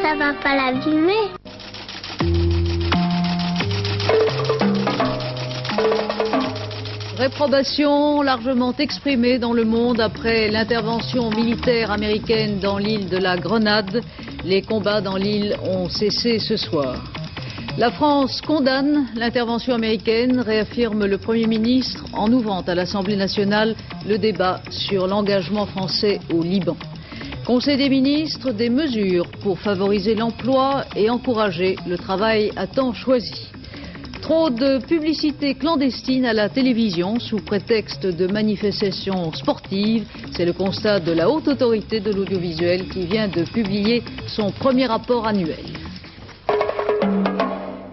ça va pas l'abîmer. Réprobation largement exprimée dans le monde après l'intervention militaire américaine dans l'île de la Grenade. Les combats dans l'île ont cessé ce soir. La France condamne l'intervention américaine, réaffirme le Premier ministre en ouvrant à l'Assemblée nationale le débat sur l'engagement français au Liban. Conseil des ministres, des mesures pour favoriser l'emploi et encourager le travail à temps choisi. Trop de publicité clandestine à la télévision sous prétexte de manifestations sportives. C'est le constat de la Haute Autorité de l'Audiovisuel qui vient de publier son premier rapport annuel.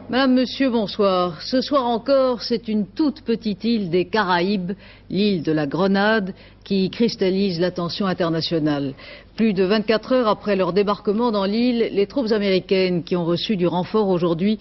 Madame, Monsieur, bonsoir. Ce soir encore, c'est une toute petite île des Caraïbes, l'île de la Grenade, qui cristallise l'attention internationale. Plus de 24 heures après leur débarquement dans l'île, les troupes américaines qui ont reçu du renfort aujourd'hui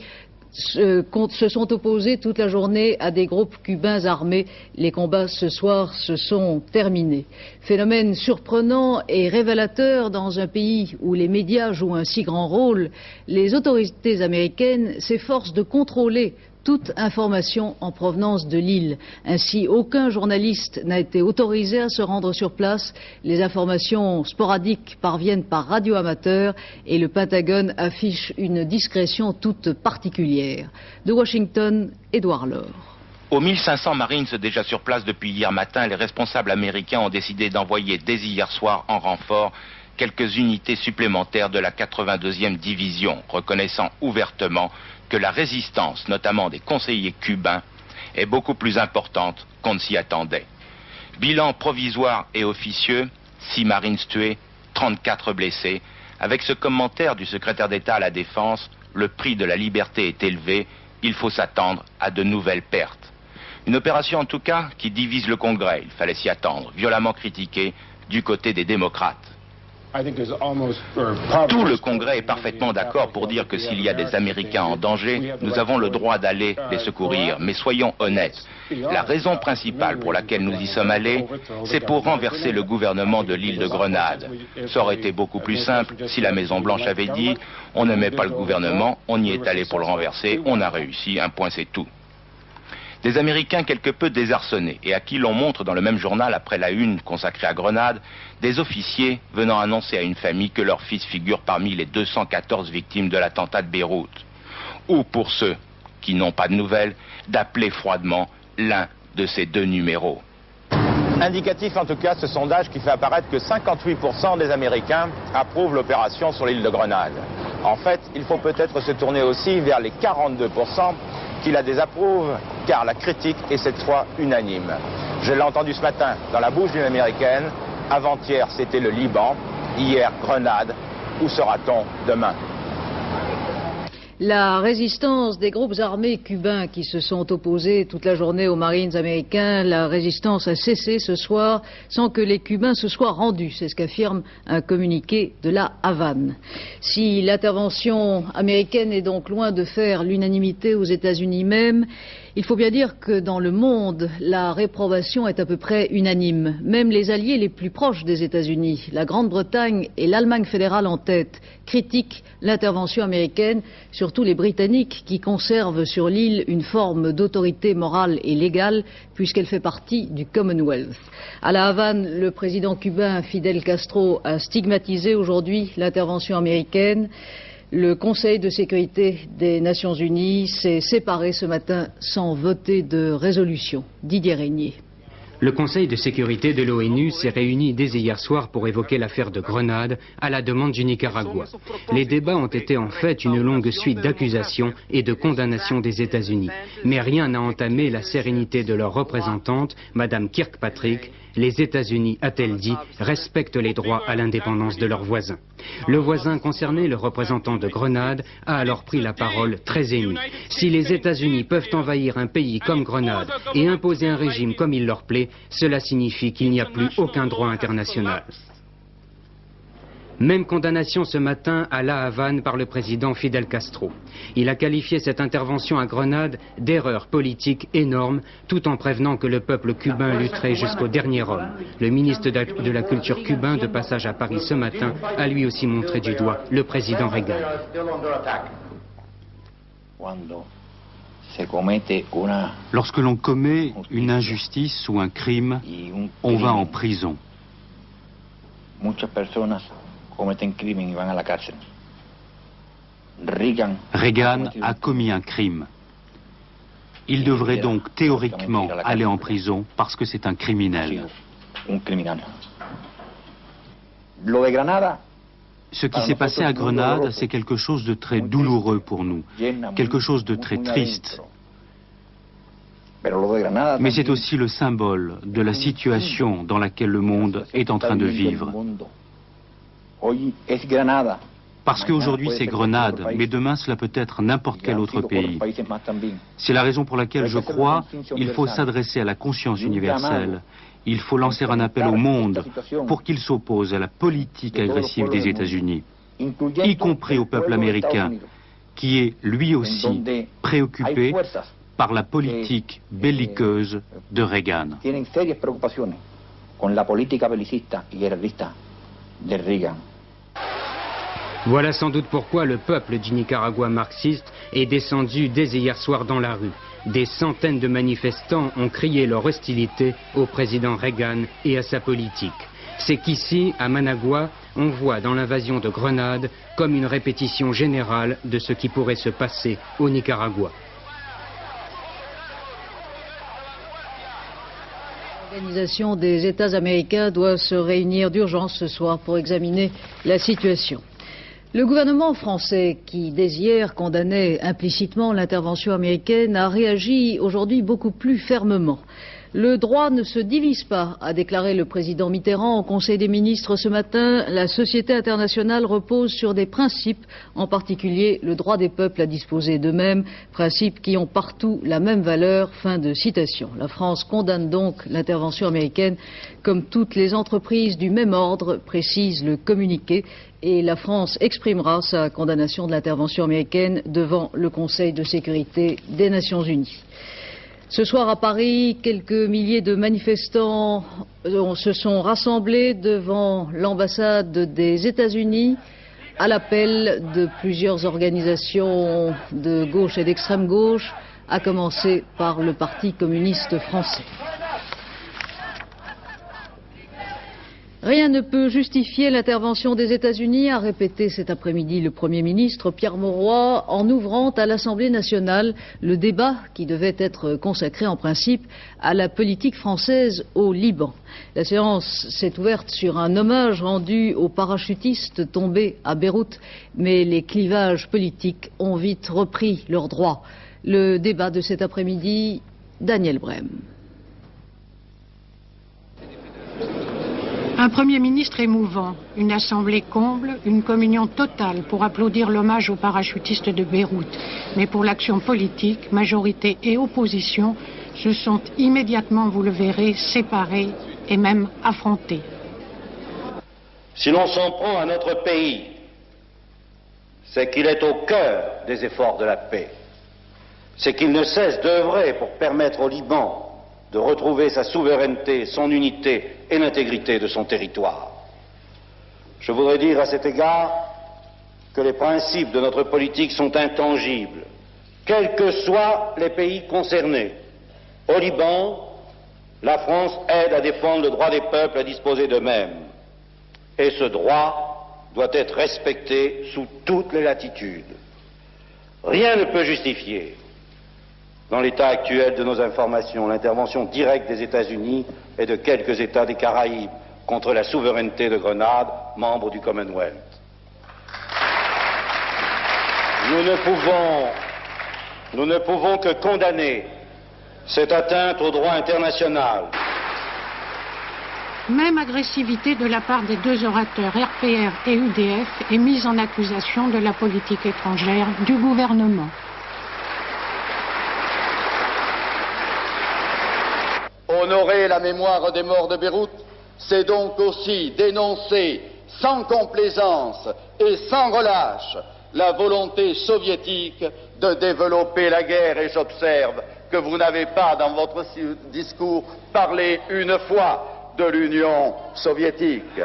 se sont opposés toute la journée à des groupes cubains armés. Les combats ce soir se sont terminés. Phénomène surprenant et révélateur dans un pays où les médias jouent un si grand rôle, les autorités américaines s'efforcent de contrôler toute information en provenance de l'île. Ainsi, aucun journaliste n'a été autorisé à se rendre sur place. Les informations sporadiques parviennent par radio amateur et le Pentagone affiche une discrétion toute particulière. De Washington, Édouard Laure. Aux 1500 Marines déjà sur place depuis hier matin, les responsables américains ont décidé d'envoyer dès hier soir en renfort quelques unités supplémentaires de la 82e division, reconnaissant ouvertement que la résistance, notamment des conseillers cubains, est beaucoup plus importante qu'on ne s'y attendait. Bilan provisoire et officieux, 6 Marines tués, 34 blessés. Avec ce commentaire du secrétaire d'État à la Défense, le prix de la liberté est élevé, il faut s'attendre à de nouvelles pertes. Une opération en tout cas qui divise le Congrès, il fallait s'y attendre, violemment critiquée du côté des démocrates. Tout le Congrès est parfaitement d'accord pour dire que s'il y a des Américains en danger, nous avons le droit d'aller les secourir. Mais soyons honnêtes, la raison principale pour laquelle nous y sommes allés, c'est pour renverser le gouvernement de l'île de Grenade. Ça aurait été beaucoup plus simple si la Maison-Blanche avait dit « on n'aimait pas le gouvernement, on y est allé pour le renverser, on a réussi, un point c'est tout ». Des Américains quelque peu désarçonnés et à qui l'on montre dans le même journal après la une consacrée à Grenade, des officiers venant annoncer à une famille que leur fils figure parmi les 214 victimes de l'attentat de Beyrouth. Ou pour ceux qui n'ont pas de nouvelles, d'appeler froidement l'un de ces deux numéros. Indicatif en tout cas ce sondage qui fait apparaître que 58% des Américains approuvent l'opération sur l'île de Grenade. En fait, il faut peut-être se tourner aussi vers les 42% qui la désapprouvent, car la critique est cette fois unanime. Je l'ai entendu ce matin dans la bouche d'une Américaine, avant-hier c'était le Liban, hier Grenade, où sera-t-on demain ? La résistance des groupes armés cubains qui se sont opposés toute la journée aux Marines américains, la résistance a cessé ce soir sans que les Cubains se soient rendus. C'est ce qu'affirme un communiqué de la Havane. Si l'intervention américaine est donc loin de faire l'unanimité aux États-Unis même, il faut bien dire que dans le monde, la réprobation est à peu près unanime. Même les alliés les plus proches des États-Unis, la Grande-Bretagne et l'Allemagne fédérale en tête, critiquent l'intervention américaine, surtout les Britanniques qui conservent sur l'île une forme d'autorité morale et légale puisqu'elle fait partie du Commonwealth. À La Havane, le président cubain Fidel Castro a stigmatisé aujourd'hui l'intervention américaine. Le Conseil de sécurité des Nations Unies s'est séparé ce matin sans voter de résolution. Didier Régnier. Le Conseil de sécurité de l'ONU s'est réuni dès hier soir pour évoquer l'affaire de Grenade à la demande du Nicaragua. Les débats ont été en fait une longue suite d'accusations et de condamnations des États-Unis. Mais rien n'a entamé la sérénité de leur représentante, Madame Kirkpatrick. Les États-Unis, a-t-elle dit, respectent les droits à l'indépendance de leurs voisins. Le voisin concerné, le représentant de Grenade, a alors pris la parole très ému. Si les États-Unis peuvent envahir un pays comme Grenade et imposer un régime comme il leur plaît, cela signifie qu'il n'y a plus aucun droit international. Même condamnation ce matin à La Havane par le président Fidel Castro. Il a qualifié cette intervention à Grenade d'erreur politique énorme, tout en prévenant que le peuple cubain lutterait jusqu'au dernier homme. Le ministre de la Culture cubain, de passage à Paris ce matin, a lui aussi montré du doigt le président Reagan. Lorsque l'on commet une injustice ou un crime, on va en prison. Reagan a commis un crime. Il devrait donc théoriquement aller en prison parce que c'est un criminel. Ce qui s'est passé à Grenade, c'est quelque chose de très douloureux pour nous, quelque chose de très triste. Mais c'est aussi le symbole de la situation dans laquelle le monde est en train de vivre. Parce qu'aujourd'hui c'est Grenade, mais demain cela peut être n'importe quel autre pays. C'est la raison pour laquelle je crois qu'il faut s'adresser à la conscience universelle. Il faut lancer un appel au monde pour qu'il s'oppose à la politique agressive des États-Unis, y compris au peuple américain, qui est lui aussi préoccupé par la politique belliqueuse de Reagan. Voilà sans doute pourquoi le peuple du Nicaragua marxiste est descendu dès hier soir dans la rue. Des centaines de manifestants ont crié leur hostilité au président Reagan et à sa politique. C'est qu'ici, à Managua, on voit dans l'invasion de Grenade comme une répétition générale de ce qui pourrait se passer au Nicaragua. L'Organisation des États américains doit se réunir d'urgence ce soir pour examiner la situation. Le gouvernement français, qui dès hier condamnait implicitement l'intervention américaine, a réagi aujourd'hui beaucoup plus fermement. Le droit ne se divise pas, a déclaré le président Mitterrand au Conseil des ministres ce matin. La société internationale repose sur des principes, en particulier le droit des peuples à disposer d'eux-mêmes, principes qui ont partout la même valeur. Fin de citation. La France condamne donc l'intervention américaine comme toutes les entreprises du même ordre, précise le communiqué, et la France exprimera sa condamnation de l'intervention américaine devant le Conseil de sécurité des Nations Unies. Ce soir à Paris, quelques milliers de manifestants se sont rassemblés devant l'ambassade des États-Unis à l'appel de plusieurs organisations de gauche et d'extrême gauche, à commencer par le Parti communiste français. Rien ne peut justifier l'intervention des États-Unis, a répété cet après-midi le Premier ministre Pierre Mauroy en ouvrant à l'Assemblée nationale le débat qui devait être consacré en principe à la politique française au Liban. La séance s'est ouverte sur un hommage rendu aux parachutistes tombés à Beyrouth, mais les clivages politiques ont vite repris leurs droits. Le débat de cet après-midi, Daniel Brem. Un Premier ministre émouvant, une assemblée comble, une communion totale pour applaudir l'hommage aux parachutistes de Beyrouth. Mais pour l'action politique, majorité et opposition se sont immédiatement, vous le verrez, séparés et même affrontés. Si l'on s'en prend à notre pays, c'est qu'il est au cœur des efforts de la paix. C'est qu'il ne cesse d'œuvrer pour permettre au Liban de retrouver sa souveraineté, son unité et l'intégrité de son territoire. Je voudrais dire à cet égard que les principes de notre politique sont intangibles, quels que soient les pays concernés. Au Liban, la France aide à défendre le droit des peuples à disposer d'eux-mêmes. Et ce droit doit être respecté sous toutes les latitudes. Rien ne peut justifier, dans l'état actuel de nos informations, l'intervention directe des États-Unis et de quelques États des Caraïbes contre la souveraineté de Grenade, membre du Commonwealth. Nous ne pouvons que condamner cette atteinte au droit international. Même agressivité de la part des deux orateurs RPR et UDF est mise en accusation de la politique étrangère du gouvernement. Honorer la mémoire des morts de Beyrouth, c'est donc aussi dénoncer sans complaisance et sans relâche la volonté soviétique de développer la guerre. Et j'observe que vous n'avez pas, dans votre discours, parlé une fois de l'Union soviétique.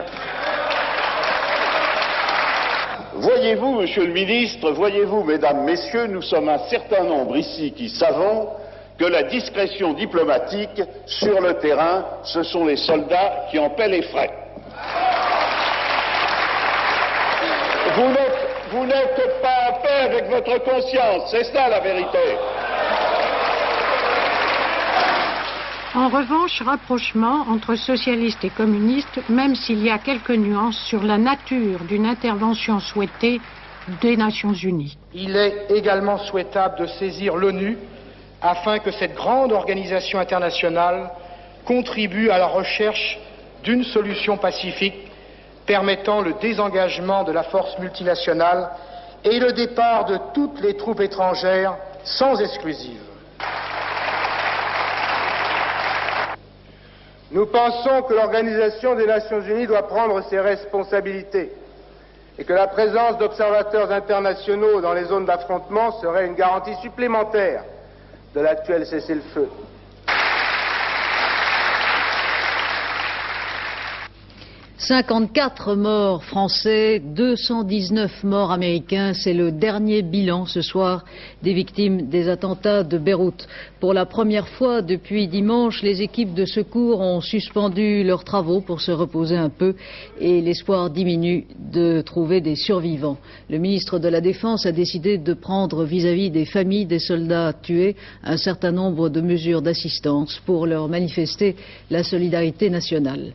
Voyez-vous, Monsieur le Ministre, voyez-vous, Mesdames, Messieurs, nous sommes un certain nombre ici qui savons que la discrétion diplomatique sur le terrain, ce sont les soldats qui en paient les frais. Vous n'êtes pas en paix avec votre conscience, c'est ça la vérité. En revanche, rapprochement entre socialistes et communistes, même s'il y a quelques nuances sur la nature d'une intervention souhaitée des Nations Unies. Il est également souhaitable de saisir l'ONU afin que cette grande organisation internationale contribue à la recherche d'une solution pacifique permettant le désengagement de la force multinationale et le départ de toutes les troupes étrangères sans exclusive. Nous pensons que l'Organisation des Nations Unies doit prendre ses responsabilités et que la présence d'observateurs internationaux dans les zones d'affrontement serait une garantie supplémentaire de l'actuel cessez-le-feu. « 54 morts français, 219 morts américains, c'est le dernier bilan ce soir des victimes des attentats de Beyrouth. Pour la première fois depuis dimanche, les équipes de secours ont suspendu leurs travaux pour se reposer un peu et l'espoir diminue de trouver des survivants. Le ministre de la Défense a décidé de prendre vis-à-vis des familles des soldats tués un certain nombre de mesures d'assistance pour leur manifester la solidarité nationale.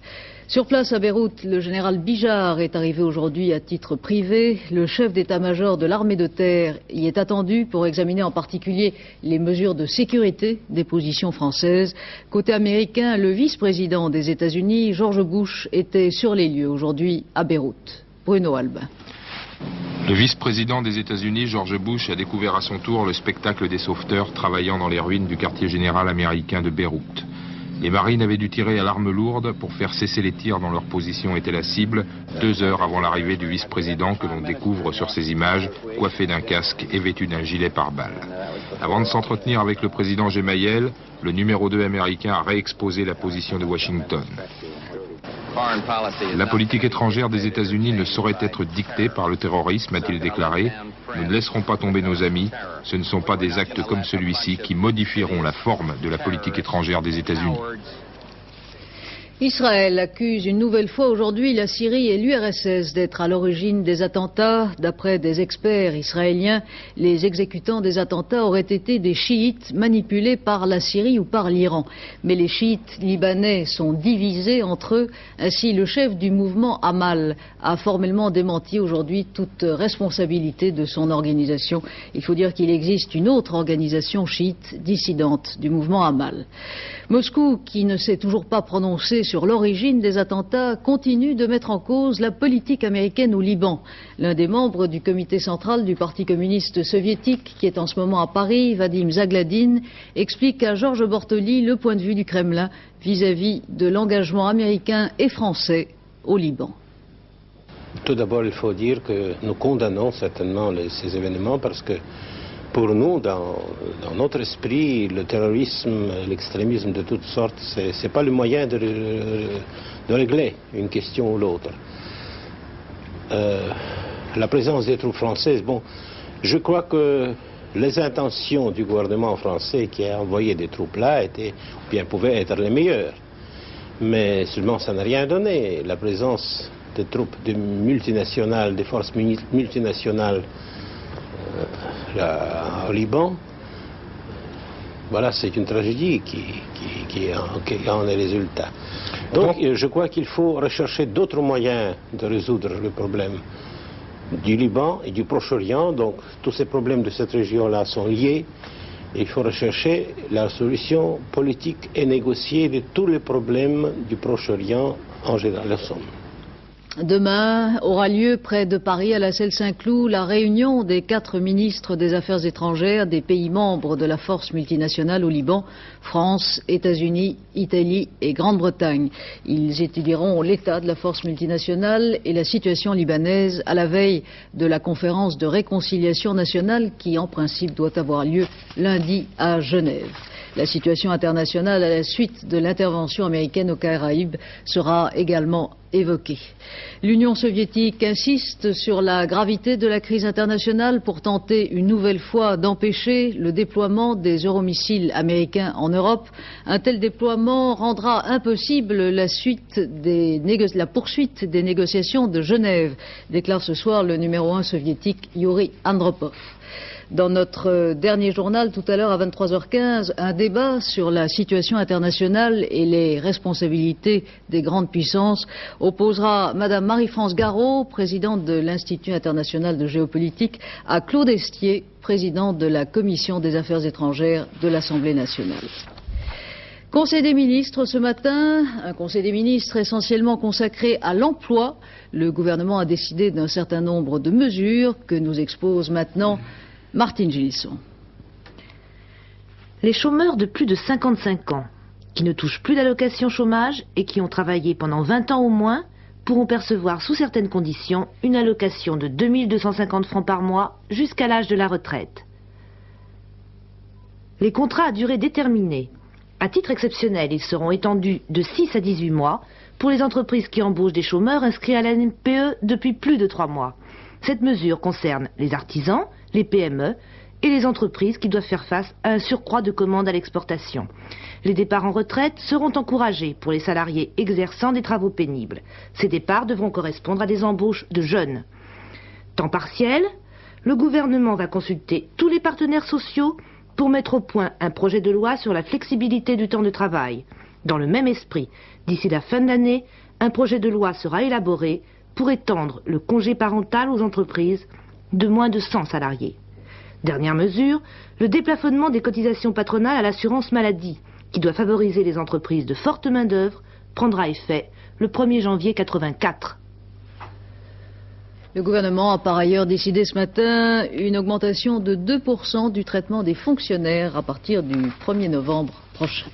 Sur place à Beyrouth, le général Bijar est arrivé aujourd'hui à titre privé. Le chef d'état-major de l'armée de terre y est attendu pour examiner en particulier les mesures de sécurité des positions françaises. Côté américain, le vice-président des États-Unis, George Bush, était sur les lieux aujourd'hui à Beyrouth. Bruno Albin. Le vice-président des États-Unis, George Bush, a découvert à son tour le spectacle des sauveteurs travaillant dans les ruines du quartier général américain de Beyrouth. Les marines avaient dû tirer à l'arme lourde pour faire cesser les tirs dont leur position était la cible, 2 heures avant l'arrivée du vice-président que l'on découvre sur ces images, coiffé d'un casque et vêtu d'un gilet pare-balles. Avant de s'entretenir avec le président Gemayel, le numéro 2 américain a réexposé la position de Washington. La politique étrangère des États-Unis ne saurait être dictée par le terrorisme, a-t-il déclaré. Nous ne laisserons pas tomber nos amis. Ce ne sont pas des actes comme celui-ci qui modifieront la forme de la politique étrangère des États-Unis. Israël accuse une nouvelle fois aujourd'hui la Syrie et l'URSS d'être à l'origine des attentats. D'après des experts israéliens, les exécutants des attentats auraient été des chiites manipulés par la Syrie ou par l'Iran. Mais les chiites libanais sont divisés entre eux. Ainsi, le chef du mouvement Amal a formellement démenti aujourd'hui toute responsabilité de son organisation. Il faut dire qu'il existe une autre organisation chiite dissidente du mouvement Amal. Moscou, qui ne s'est toujours pas prononcé sur l'origine des attentats, continue de mettre en cause la politique américaine au Liban. L'un des membres du comité central du Parti communiste soviétique, qui est en ce moment à Paris, Vadim Zagladin, explique à Georges Bortoli le point de vue du Kremlin vis-à-vis de l'engagement américain et français au Liban. Tout d'abord, il faut dire que nous condamnons certainement ces événements parce que pour nous, dans notre esprit, le terrorisme, l'extrémisme de toutes sortes, c'est pas le moyen de régler une question ou l'autre. La présence des troupes françaises, bon, je crois que les intentions du gouvernement français qui a envoyé des troupes là pouvaient être les meilleures. Mais seulement ça n'a rien donné. La présence des troupes multinationales, des forces multinationales au Liban, voilà, c'est une tragédie qui en est résultat. Donc je crois qu'il faut rechercher d'autres moyens de résoudre le problème du Liban et du Proche-Orient. Donc tous ces problèmes de cette région-là sont liés. Il faut rechercher la solution politique et négocier de tous les problèmes du Proche-Orient en général, en somme. Demain aura lieu près de Paris, à la Celle Saint-Cloud, la réunion des 4 ministres des Affaires étrangères des pays membres de la force multinationale au Liban, France, États-Unis, Italie et Grande-Bretagne. Ils étudieront l'état de la force multinationale et la situation libanaise à la veille de la conférence de réconciliation nationale qui, en principe, doit avoir lieu lundi à Genève. La situation internationale à la suite de l'intervention américaine aux Caraïbes sera également évoquée. L'Union soviétique insiste sur la gravité de la crise internationale pour tenter une nouvelle fois d'empêcher le déploiement des euromissiles américains en Europe. Un tel déploiement rendra impossible la poursuite des négociations de Genève, déclare ce soir le numéro 1 soviétique Yuri Andropov. Dans notre dernier journal, tout à l'heure à 23h15, un débat sur la situation internationale et les responsabilités des grandes puissances opposera Madame Marie-France Garot, présidente de l'Institut international de géopolitique, à Claude Estier, président de la Commission des affaires étrangères de l'Assemblée nationale. Conseil des ministres ce matin, un conseil des ministres essentiellement consacré à l'emploi. Le gouvernement a décidé d'un certain nombre de mesures que nous expose maintenant Martine Gilisson. Les chômeurs de plus de 55 ans, qui ne touchent plus d'allocation chômage et qui ont travaillé pendant 20 ans au moins, pourront percevoir sous certaines conditions une allocation de 2 250 francs par mois jusqu'à l'âge de la retraite. Les contrats à durée déterminée, à titre exceptionnel, ils seront étendus de 6 à 18 mois pour les entreprises qui embauchent des chômeurs inscrits à la NPE depuis plus de 3 mois. Cette mesure concerne les artisans, les PME et les entreprises qui doivent faire face à un surcroît de commandes à l'exportation. Les départs en retraite seront encouragés pour les salariés exerçant des travaux pénibles. Ces départs devront correspondre à des embauches de jeunes. Temps partiel, le gouvernement va consulter tous les partenaires sociaux pour mettre au point un projet de loi sur la flexibilité du temps de travail. Dans le même esprit, d'ici la fin de l'année, un projet de loi sera élaboré pour étendre le congé parental aux entreprises de moins de 100 salariés. Dernière mesure, le déplafonnement des cotisations patronales à l'assurance maladie, qui doit favoriser les entreprises de forte main-d'œuvre, prendra effet le 1er janvier 1984. Le gouvernement a par ailleurs décidé ce matin une augmentation de 2% du traitement des fonctionnaires à partir du 1er novembre prochain.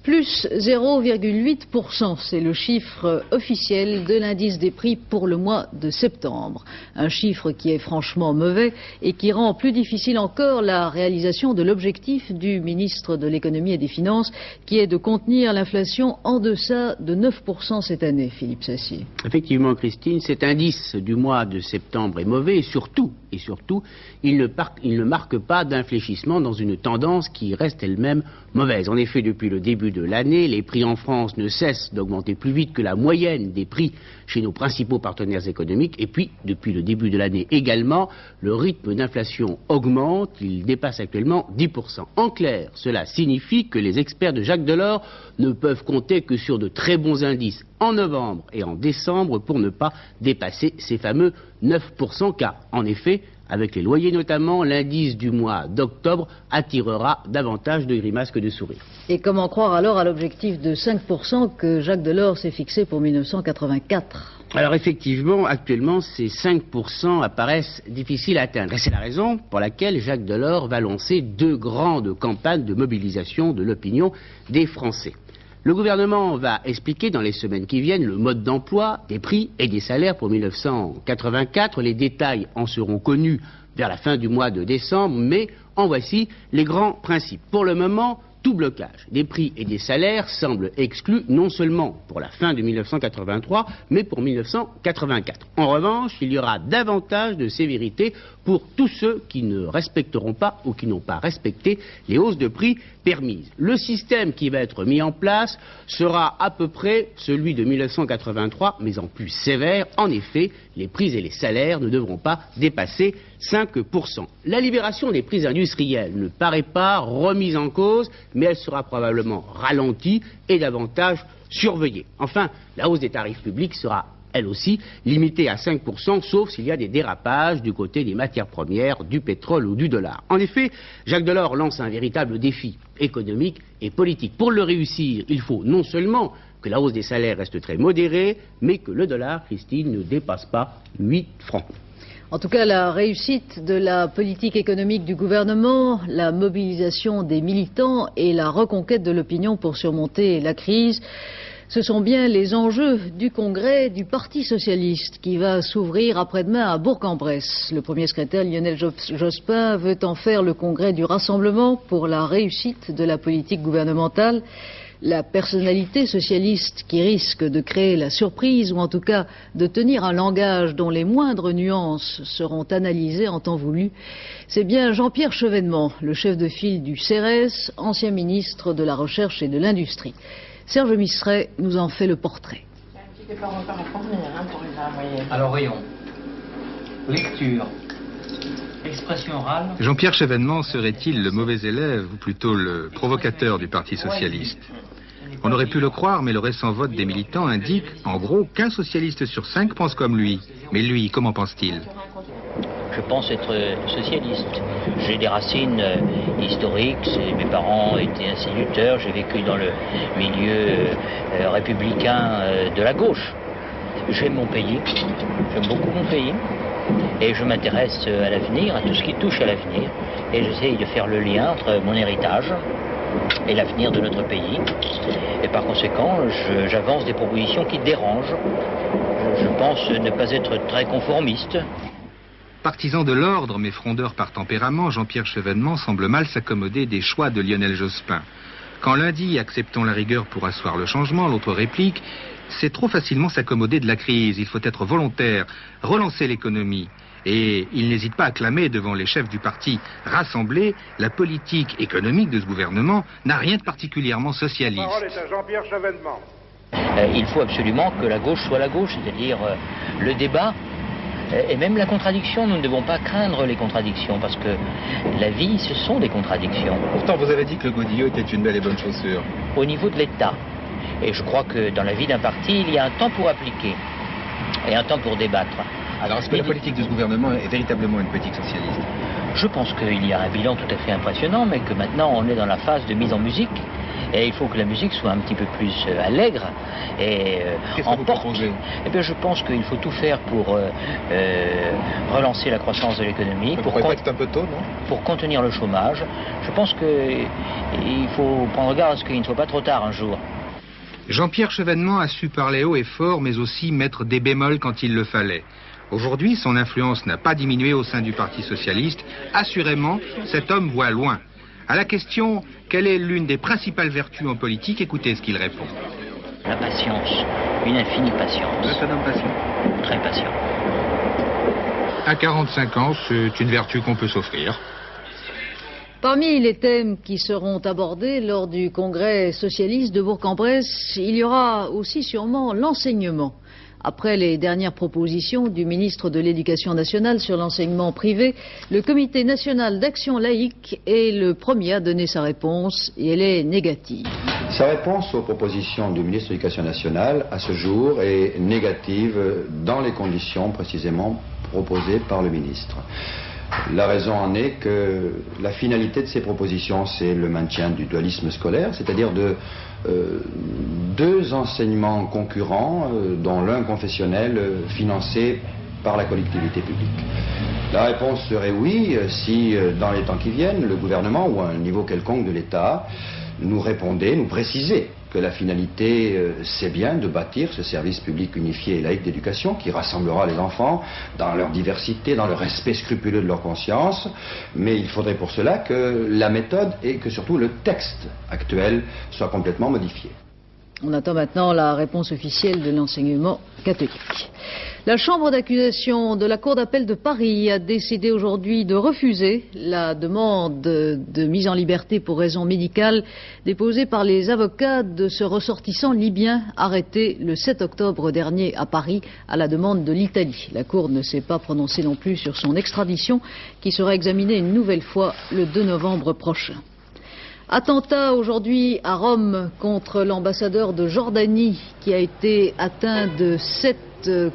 Plus 0,8%, c'est le chiffre officiel de l'indice des prix pour le mois de septembre. Un chiffre qui est franchement mauvais et qui rend plus difficile encore la réalisation de l'objectif du ministre de l'économie et des finances, qui est de contenir l'inflation en deçà de 9% cette année. Philippe Sassier. Effectivement, Christine, cet indice du mois de septembre est mauvais et surtout, il ne marque pas d'infléchissement dans une tendance qui reste elle-même mauvaise. En effet, depuis le début de l'année, les prix en France ne cessent d'augmenter plus vite que la moyenne des prix chez nos principaux partenaires économiques. Et puis, depuis le début de l'année également, le rythme d'inflation augmente, il dépasse actuellement 10%. En clair, cela signifie que les experts de Jacques Delors ne peuvent compter que sur de très bons indices en novembre et en décembre pour ne pas dépasser ces fameux 9%, car en effet, avec les loyers notamment, l'indice du mois d'octobre attirera davantage de grimaces que de sourires. Et comment croire alors à l'objectif de 5% que Jacques Delors s'est fixé pour 1984 ? Alors effectivement, actuellement, ces 5% apparaissent difficiles à atteindre. Et c'est la raison pour laquelle Jacques Delors va lancer 2 grandes campagnes de mobilisation de l'opinion des Français. Le gouvernement va expliquer dans les semaines qui viennent le mode d'emploi, des prix et des salaires pour 1984. Les détails en seront connus vers la fin du mois de décembre, mais en voici les grands principes. Pour le moment, tout blocage des prix et des salaires semble exclu non seulement pour la fin de 1983, mais pour 1984. En revanche, il y aura davantage de sévérité pour tous ceux qui ne respecteront pas ou qui n'ont pas respecté les hausses de prix permises. Le système qui va être mis en place sera à peu près celui de 1983, mais en plus sévère. En effet, les prix et les salaires ne devront pas dépasser 5%. La libération des prix industriels ne paraît pas remise en cause, mais elle sera probablement ralentie et davantage surveillée. Enfin, la hausse des tarifs publics sera elle aussi limitée à 5%, sauf s'il y a des dérapages du côté des matières premières, du pétrole ou du dollar. En effet, Jacques Delors lance un véritable défi économique et politique. Pour le réussir, il faut non seulement que la hausse des salaires reste très modérée, mais que le dollar, Christine, ne dépasse pas 8 francs. En tout cas, la réussite de la politique économique du gouvernement, la mobilisation des militants et la reconquête de l'opinion pour surmonter la crise, ce sont bien les enjeux du congrès du Parti socialiste qui va s'ouvrir après-demain à Bourg-en-Bresse. Le premier secrétaire Lionel Jospin veut en faire le congrès du rassemblement pour la réussite de la politique gouvernementale. La personnalité socialiste qui risque de créer la surprise ou en tout cas de tenir un langage dont les moindres nuances seront analysées en temps voulu, c'est bien Jean-Pierre Chevènement, le chef de file du CRS, ancien ministre de la Recherche et de l'Industrie. Serge Mistret nous en fait le portrait. Alors voyons, lecture, expression orale. Jean-Pierre Chevènement serait-il le mauvais élève ou plutôt le provocateur du Parti socialiste? On aurait pu le croire, mais le récent vote des militants indique en gros qu'un socialiste sur 5 pense comme lui. Mais lui, comment pense-t-il? Je pense être socialiste. J'ai des racines historiques, mes parents étaient instituteurs, j'ai vécu dans le milieu républicain de la gauche. J'aime mon pays, j'aime beaucoup mon pays, et je m'intéresse à l'avenir, à tout ce qui touche à l'avenir, et j'essaye de faire le lien entre mon héritage et l'avenir de notre pays. Et par conséquent, j'avance des propositions qui dérangent. Je pense ne pas être très conformiste. Partisan de l'ordre, mais frondeur par tempérament, Jean-Pierre Chevènement semble mal s'accommoder des choix de Lionel Jospin. Quand l'un dit « acceptons la rigueur pour asseoir le changement », l'autre réplique « c'est trop facilement s'accommoder de la crise, il faut être volontaire, relancer l'économie ». Et il n'hésite pas à clamer devant les chefs du parti rassemblés, la politique économique de ce gouvernement n'a rien de particulièrement socialiste. La parole est à Jean-Pierre Chevènement. Il faut absolument que la gauche soit la gauche, c'est-à-dire le débat et même la contradiction. Nous ne devons pas craindre les contradictions parce que la vie, ce sont des contradictions. Pourtant, vous avez dit que le godillot était une belle et bonne chaussure. Au niveau de l'État. Et je crois que dans la vie d'un parti, il y a un temps pour appliquer et un temps pour débattre. Alors, est-ce que la politique de ce gouvernement est véritablement une politique socialiste? Je pense qu'il y a un bilan tout à fait impressionnant, mais que maintenant on est dans la phase de mise en musique. Et il faut que la musique soit un petit peu plus allègre et en porte. Eh bien, je pense qu'il faut tout faire pour relancer la croissance de l'économie. C'est un peu tôt, non? Pour contenir le chômage. Je pense qu'il faut prendre garde à ce qu'il ne soit pas trop tard un jour. Jean-Pierre Chevènement a su parler haut et fort, mais aussi mettre des bémols quand il le fallait. Aujourd'hui, son influence n'a pas diminué au sein du Parti socialiste. Assurément, cet homme voit loin. À la question « Quelle est l'une des principales vertus en politique ?» écoutez ce qu'il répond. La patience, une infinie patience. Vous êtes un homme patient? Très patient. À 45 ans, c'est une vertu qu'on peut s'offrir. Parmi les thèmes qui seront abordés lors du congrès socialiste de Bourg-en-Bresse, il y aura aussi sûrement l'enseignement. Après les dernières propositions du ministre de l'Éducation nationale sur l'enseignement privé, le Comité national d'action laïque est le premier à donner sa réponse et elle est négative. Sa réponse aux propositions du ministre de l'Éducation nationale à ce jour est négative dans les conditions précisément proposées par le ministre. La raison en est que la finalité de ces propositions, c'est le maintien du dualisme scolaire, c'est-à-dire de deux enseignements concurrents, dont l'un confessionnel financé par la collectivité publique. La réponse serait oui, si dans les temps qui viennent, le gouvernement ou un niveau quelconque de l'État nous répondait, nous précisait que la finalité, c'est bien de bâtir ce service public unifié et laïque d'éducation qui rassemblera les enfants dans leur diversité, dans le respect scrupuleux de leur conscience, mais il faudrait pour cela que la méthode et que surtout le texte actuel soient complètement modifiés. On attend maintenant la réponse officielle de l'enseignement catholique. La chambre d'accusation de la Cour d'appel de Paris a décidé aujourd'hui de refuser la demande de mise en liberté pour raison médicale déposée par les avocats de ce ressortissant libyen arrêté le 7 octobre dernier à Paris à la demande de l'Italie. La Cour ne s'est pas prononcée non plus sur son extradition qui sera examinée une nouvelle fois le 2 novembre prochain. Attentat aujourd'hui à Rome contre l'ambassadeur de Jordanie qui a été atteint de 7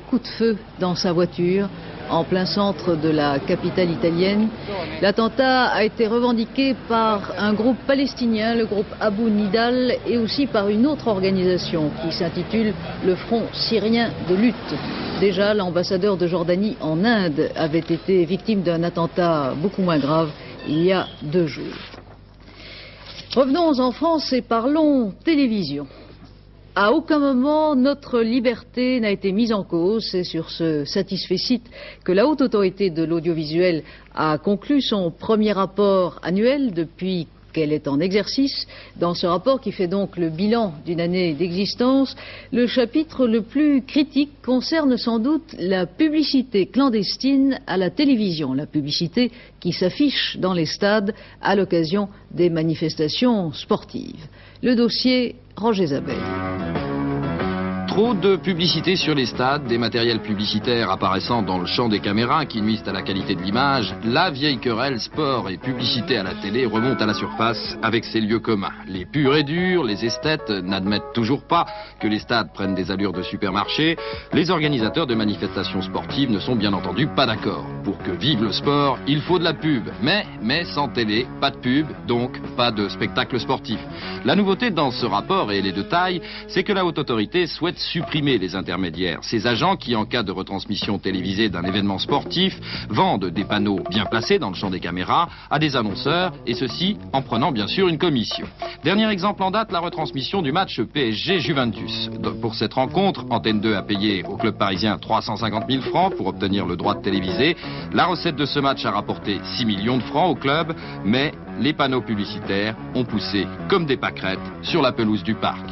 coups de feu dans sa voiture. en plein centre de la capitale italienne. L'attentat a été revendiqué par un groupe palestinien, le groupe Abu Nidal, et aussi par une autre organisation qui s'intitule le Front syrien de lutte. Déjà, l'ambassadeur de Jordanie en Inde avait été victime d'un attentat beaucoup moins grave il y a 2 jours. Revenons en France et parlons télévision. À aucun moment, notre liberté n'a été mise en cause. C'est sur ce satisfecit que la Haute Autorité de l'Audiovisuel a conclu son premier rapport annuel depuis qu'elle est en exercice. Dans ce rapport qui fait donc le bilan d'une année d'existence, le chapitre le plus critique concerne sans doute la publicité clandestine à la télévision, la publicité qui s'affiche dans les stades à l'occasion des manifestations sportives. Le dossier, Roger Zabel. Trop de publicité sur les stades, des matériels publicitaires apparaissant dans le champ des caméras qui nuisent à la qualité de l'image, la vieille querelle sport et publicité à la télé remonte à la surface avec ses lieux communs. Les purs et durs, les esthètes n'admettent toujours pas que les stades prennent des allures de supermarché. Les organisateurs de manifestations sportives ne sont bien entendu pas d'accord. Pour que vive le sport, il faut de la pub. Mais sans télé, pas de pub, donc pas de spectacle sportif. La nouveauté dans ce rapport et les détails, c'est que la Haute Autorité souhaite supprimer les intermédiaires, ces agents qui, en cas de retransmission télévisée d'un événement sportif, vendent des panneaux bien placés dans le champ des caméras à des annonceurs, et ceci en prenant bien sûr une commission. Dernier exemple en date, la retransmission du match PSG-Juventus. Pour cette rencontre, Antenne 2 a payé au club parisien 350 000 francs pour obtenir le droit de téléviser. La recette de ce match a rapporté 6 millions de francs au club, mais les panneaux publicitaires ont poussé comme des pâquerettes sur la pelouse du parc.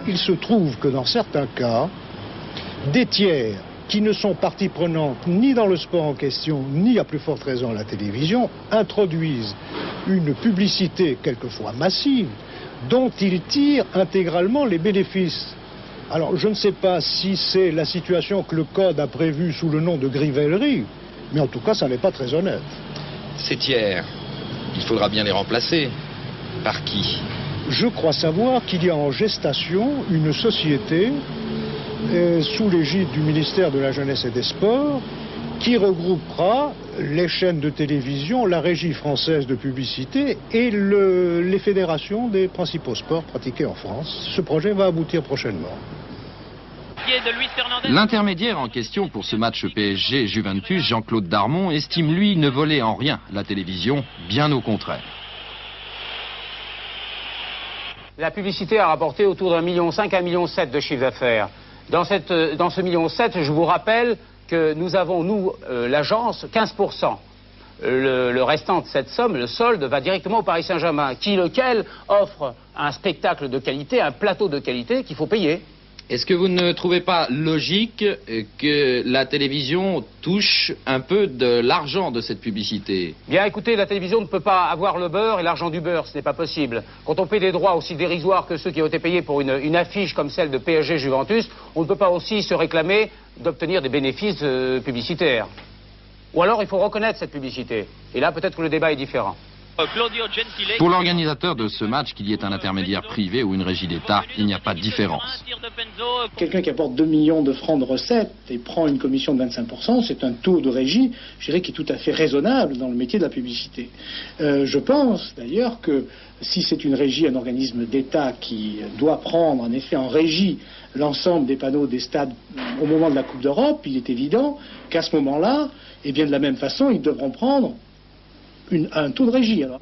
Il se trouve que dans certains cas, des tiers qui ne sont partie prenante ni dans le sport en question, ni à plus forte raison à la télévision, introduisent une publicité quelquefois massive dont ils tirent intégralement les bénéfices. Alors je ne sais pas si c'est la situation que le Code a prévue sous le nom de grivellerie, mais en tout cas ça n'est pas très honnête. Ces tiers, il faudra bien les remplacer. Par qui ? Je crois savoir qu'il y a en gestation une société sous l'égide du ministère de la Jeunesse et des Sports qui regroupera les chaînes de télévision, la régie française de publicité et les fédérations des principaux sports pratiqués en France. Ce projet va aboutir prochainement. L'intermédiaire en question pour ce match PSG-Juventus, Jean-Claude Darmon, estime lui ne voler en rien la télévision, bien au contraire. La publicité a rapporté autour d'1,5 million, 1,7 million de chiffre d'affaires. Dans ce 1,7 million, je vous rappelle que nous avons, nous, l'agence, 15%. Le restant de cette somme, le solde, va directement au Paris Saint-Germain, lequel offre un spectacle de qualité, un plateau de qualité qu'il faut payer. Est-ce que vous ne trouvez pas logique que la télévision touche un peu de l'argent de cette publicité? Bien écoutez, la télévision ne peut pas avoir le beurre et l'argent du beurre, ce n'est pas possible. Quand on paie des droits aussi dérisoires que ceux qui ont été payés pour une affiche comme celle de PSG-Juventus, on ne peut pas aussi se réclamer d'obtenir des bénéfices publicitaires. Ou alors il faut reconnaître cette publicité. Et là peut-être que le débat est différent. Pour l'organisateur de ce match, qu'il y ait un intermédiaire privé ou une régie d'État, il n'y a pas de différence. Quelqu'un qui apporte 2 millions de francs de recettes et prend une commission de 25%, c'est un taux de régie, je dirais, qui est tout à fait raisonnable dans le métier de la publicité. Je pense d'ailleurs que si c'est une régie, un organisme d'État qui doit prendre en effet en régie l'ensemble des panneaux des stades au moment de la Coupe d'Europe, il est évident qu'à ce moment-là, et bien de la même façon, ils devront prendre un taux de régie. Alors.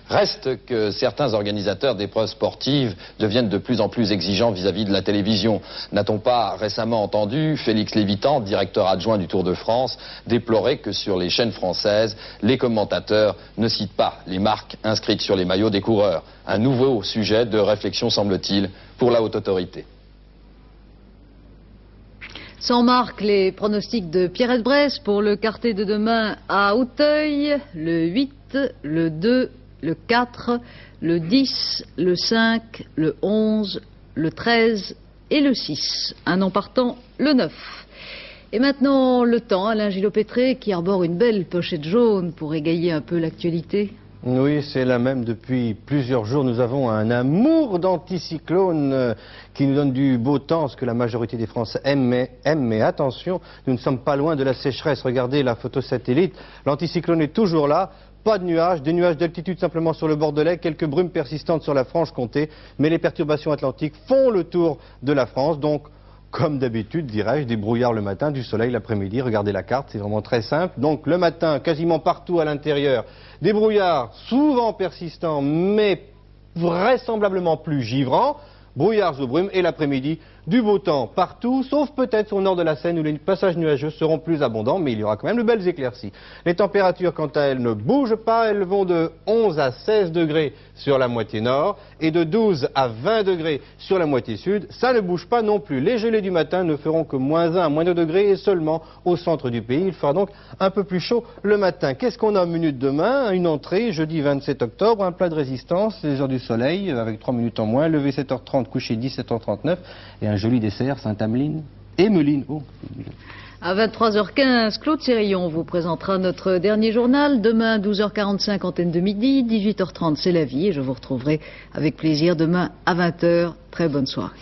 Reste que certains organisateurs d'épreuves sportives deviennent de plus en plus exigeants vis-à-vis de la télévision. N'a-t-on pas récemment entendu Félix Lévitan, directeur adjoint du Tour de France, déplorer que sur les chaînes françaises, les commentateurs ne citent pas les marques inscrites sur les maillots des coureurs? Un nouveau sujet de réflexion, semble-t-il, pour la Haute Autorité. Sans marque, les pronostics de Pierrette Bresse pour le quartet de demain à Auteuil, le 8, le 2, le 4, le 10, le 5, le 11, le 13 et le 6. Un nom partant, le 9. Et maintenant, le temps, Alain Gillot-Pétré qui arbore une belle pochette jaune pour égayer un peu l'actualité. Oui, c'est la même depuis plusieurs jours. Nous avons un amour d'anticyclone qui nous donne du beau temps, ce que la majorité des Français aiment. Mais attention, nous ne sommes pas loin de la sécheresse. Regardez la photo satellite. L'anticyclone est toujours là. Pas de nuages, des nuages d'altitude simplement sur le Bordelais, quelques brumes persistantes sur la Franche-Comté. Mais les perturbations atlantiques font le tour de la France. Donc, comme d'habitude, dirais-je, des brouillards le matin, du soleil l'après-midi. Regardez la carte, c'est vraiment très simple. Donc le matin, quasiment partout à l'intérieur, des brouillards souvent persistants, mais vraisemblablement plus givrants. Brouillards aux brumes, et l'après-midi, du beau temps partout, sauf peut-être au nord de la Seine où les passages nuageux seront plus abondants, mais il y aura quand même de belles éclaircies. Les températures, quant à elles, ne bougent pas. Elles vont de 11 à 16 degrés sur la moitié nord et de 12 à 20 degrés sur la moitié sud. Ça ne bouge pas non plus. Les gelées du matin ne feront que -1 à -2 degrés et seulement au centre du pays. Il fera donc un peu plus chaud le matin. Qu'est-ce qu'on a en minutes demain? Une entrée, jeudi 27 octobre, un plat de résistance, les heures du soleil avec 3 minutes en moins, lever 7h30, coucher 17h39 et un joli dessert, Sainte-Ameline et Meline. Oh. À 23h15, Claude Sérillon vous présentera notre dernier journal. Demain, 12h45, antenne de midi, 18h30, c'est la vie. Et je vous retrouverai avec plaisir demain à 20h. Très bonne soirée.